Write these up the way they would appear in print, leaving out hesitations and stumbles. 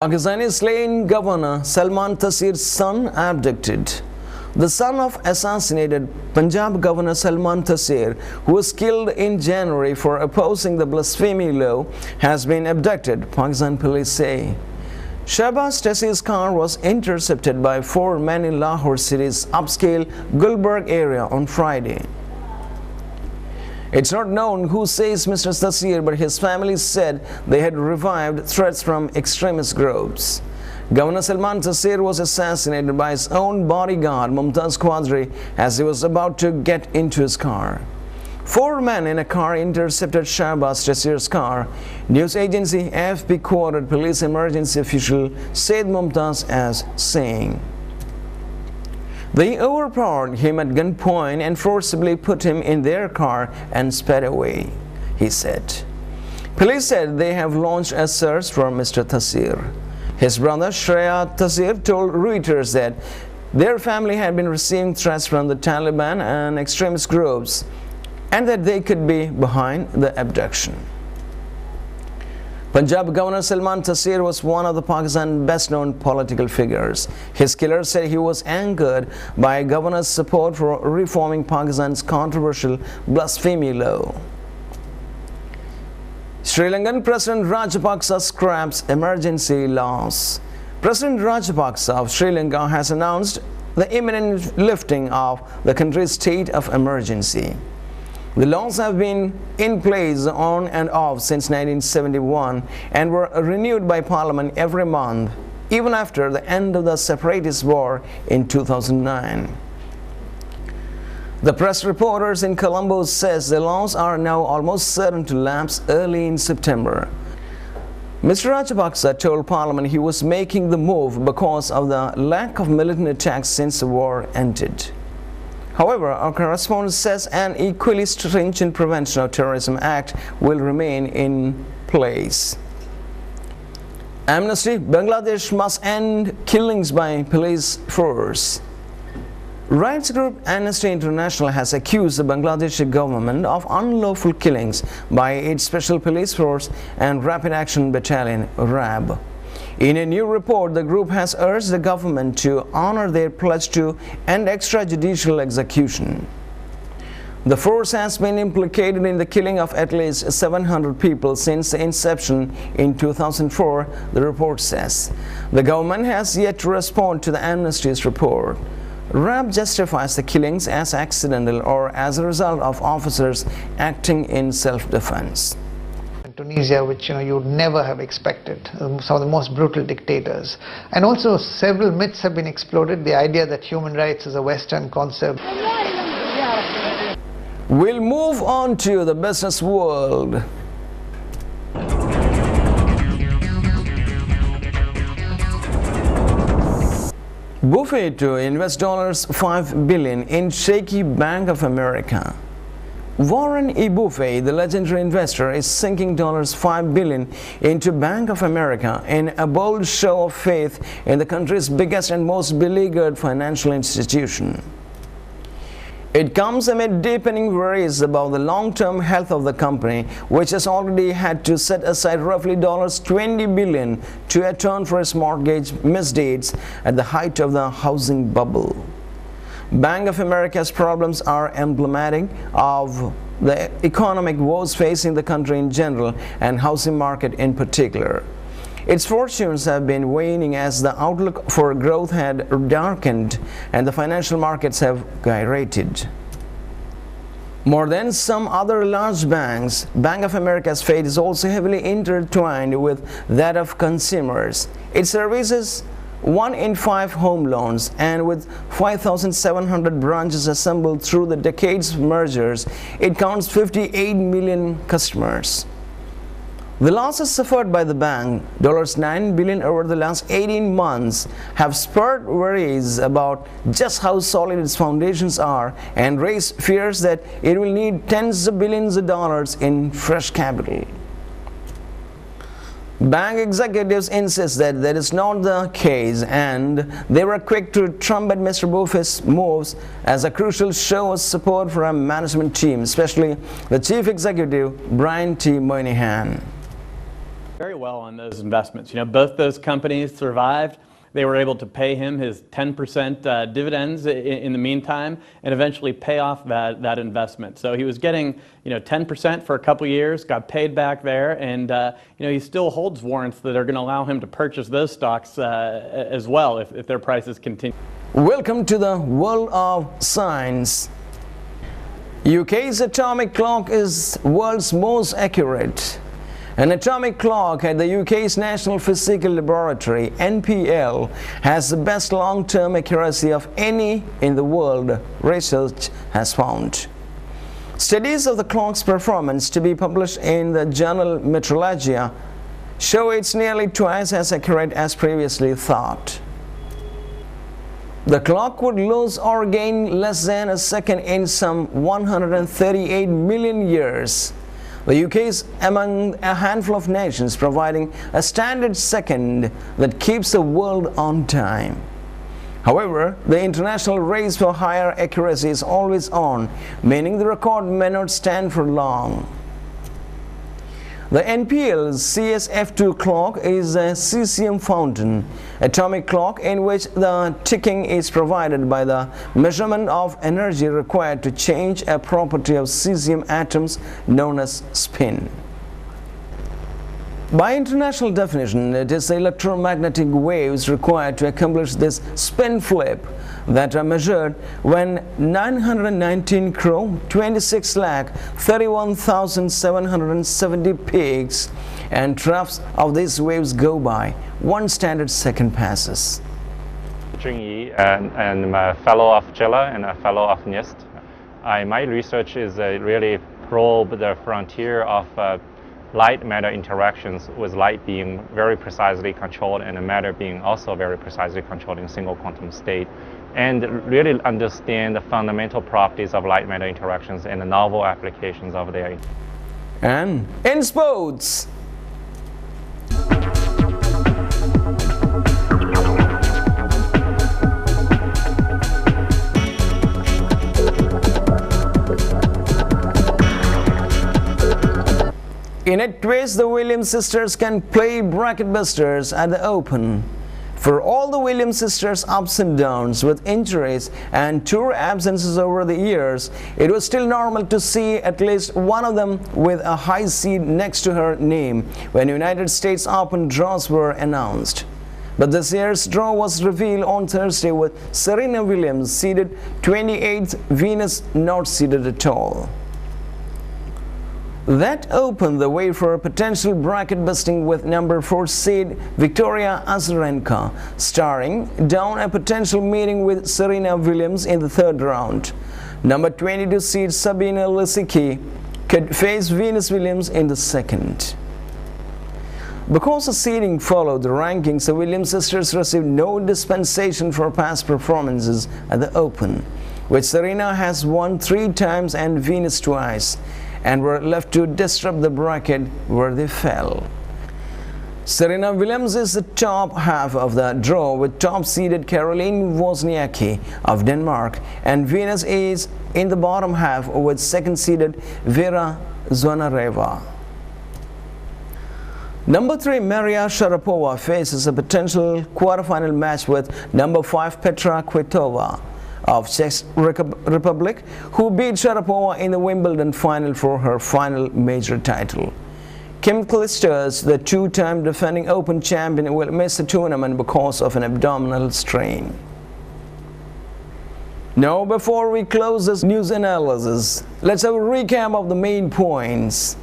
Pakistani slain governor Salman Taseer's son abducted. The son of assassinated Punjab governor Salman Taseer, who was killed in January for opposing the blasphemy law, has been abducted, Pakistan police say. Shahbaz Taseer's car was intercepted by 4 men in Lahore city's upscale Gulberg area on Friday. It's not known who says Mr. Taseer, but his family said they had revived threats from extremist groups. Governor Salman Taseer was assassinated by his own bodyguard Mumtaz Quadri as he was about to get into his car. 4 men in a car intercepted Shahbaz Taseer's car. News agency AFP quoted police emergency official Said Mumtaz as saying, "They overpowered him at gunpoint and forcibly put him in their car and sped away," he said. Police said they have launched a search for Mr. Taseer. His brother Shreya Taseer told Reuters that their family had been receiving threats from the Taliban and extremist groups and that they could be behind the abduction. Punjab Governor Salman Taseer was one of the Pakistan's best-known political figures. His killer said he was angered by governor's support for reforming Pakistan's controversial blasphemy law. Sri Lankan President Rajapaksa scraps emergency laws. President Rajapaksa of Sri Lanka has announced the imminent lifting of the country's state of emergency. The laws have been in place on and off since 1971 and were renewed by Parliament every month, even after the end of the separatist war in 2009. The press reporters in Colombo says the laws are now almost certain to lapse early in September. Mr. Rajapaksa told Parliament he was making the move because of the lack of militant attacks since the war ended. However, our correspondent says an equally stringent Prevention of Terrorism Act will remain in place. Amnesty: Bangladesh must end killings by police force. Rights group Amnesty International has accused the Bangladeshi government of unlawful killings by its Special Police Force and Rapid Action Battalion (RAB). In a new report, the group has urged the government to honor their pledge to end extrajudicial execution. The force has been implicated in the killing of at least 700 people since the inception in 2004, the report says. The government has yet to respond to the Amnesty's report. RAB justifies the killings as accidental or as a result of officers acting in self-defense. Tunisia, which you would never have expected, some of the most brutal dictators. And also several myths have been exploded, the idea that human rights is a Western concept. We'll move on to the business world. Buffett to invest $5 billion in shaky Bank of America. Warren E. Buffett, the legendary investor, is sinking $5 billion into Bank of America in a bold show of faith in the country's biggest and most beleaguered financial institution. It comes amid deepening worries about the long-term health of the company, which has already had to set aside roughly $20 billion to atone for its mortgage misdeeds at the height of the housing bubble. Bank of America's problems are emblematic of the economic woes facing the country in general and housing market in particular. Its fortunes have been waning as the outlook for growth had darkened and the financial markets have gyrated. More than some other large banks, Bank of America's fate is also heavily intertwined with that of consumers. It services 1 in 5 home loans, and with 5,700 branches assembled through the decades of mergers, it counts 58 million customers. The losses suffered by the bank, $9 billion over the last 18 months, have spurred worries about just how solid its foundations are and raised fears that it will need tens of billions of dollars in fresh capital. Bank executives insist that that is not the case, and they were quick to trumpet Mr. Buffett's moves as a crucial show of support for a management team, especially the chief executive Brian T. Moynihan. very well on those investments. You know, both those companies survived. They were able to pay him his 10% dividends in the meantime, and eventually pay off that investment. So he was getting, 10% for a couple years, got paid back there, and he still holds warrants that are going to allow him to purchase those stocks as well if their prices continue. Welcome to the world of science. UK's atomic clock is world's most accurate. An atomic clock at the UK's National Physical Laboratory, NPL, has the best long-term accuracy of any in the world, research has found. Studies of the clock's performance, to be published in the journal Metrologia, show it's nearly twice as accurate as previously thought. The clock would lose or gain less than a second in some 138 million years. The UK is among a handful of nations providing a standard second that keeps the world on time. However, the international race for higher accuracy is always on, meaning the record may not stand for long. The NPL's CSF2 clock is a cesium fountain atomic clock in which the ticking is provided by the measurement of energy required to change a property of cesium atoms known as spin. By international definition, it is the electromagnetic waves required to accomplish this spin flip that are measured when 919 crore 26 lakh 31,770 peaks and troughs of these waves go by. One standard second passes. Jingyi, and I'm a fellow of JELA and a fellow of NIST. My research is really probe the frontier of light-matter interactions, with light being very precisely controlled and matter being also very precisely controlled in a single quantum state, and really understand the fundamental properties of light-matter interactions and the novel applications of their. And in sports, in a twist, the Williams sisters can play bracket busters at the Open. For all the Williams sisters' ups and downs with injuries and tour absences over the years, it was still normal to see at least one of them with a high seed next to her name when United States Open draws were announced. But this year's draw was revealed on Thursday with Serena Williams seeded 28th, Venus not seeded at all. That opened the way for a potential bracket busting with number 4 seed Victoria Azarenka staring down a potential meeting with Serena Williams in the third round. Number 22 seed Sabina Lisicki could face Venus Williams in the second. Because the seeding followed the rankings, the Williams sisters received no dispensation for past performances at the Open, which Serena has won 3 times and Venus twice, and were left to disrupt the bracket where they fell. Serena Williams is the top half of the draw with top-seeded Caroline Wozniacki of Denmark, and Venus is in the bottom half with second-seeded Vera Zvonareva. Number 3 Maria Sharapova faces a potential quarterfinal match with number 5 Petra Kvitova of Czech Republic, who beat Sharapova in the Wimbledon final for her final major title. Kim Clijsters, the 2-time defending Open champion, will miss the tournament because of an abdominal strain. Now, before we close this news analysis, let's have a recap of the main points.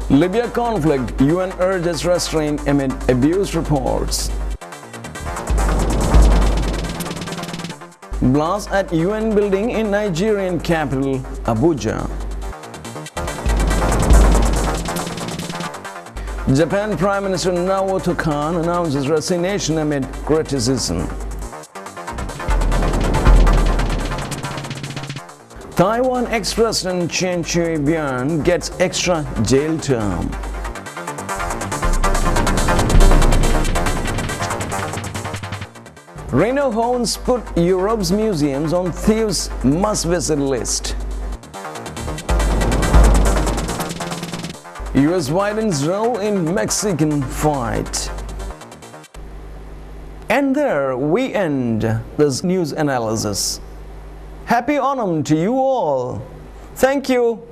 Libya conflict, UN urges restraint amid abuse reports. Blast at UN building in Nigerian capital, Abuja. Japan Prime Minister Naoto Kan announces resignation amid criticism. Taiwan ex-president Chen Shui-bian gets extra jail term. Rhino horns put Europe's museums on Thieves Must-Visit List. US Widens Role in Mexican fight. And there we end this news analysis. Happy Onam to you all. Thank you.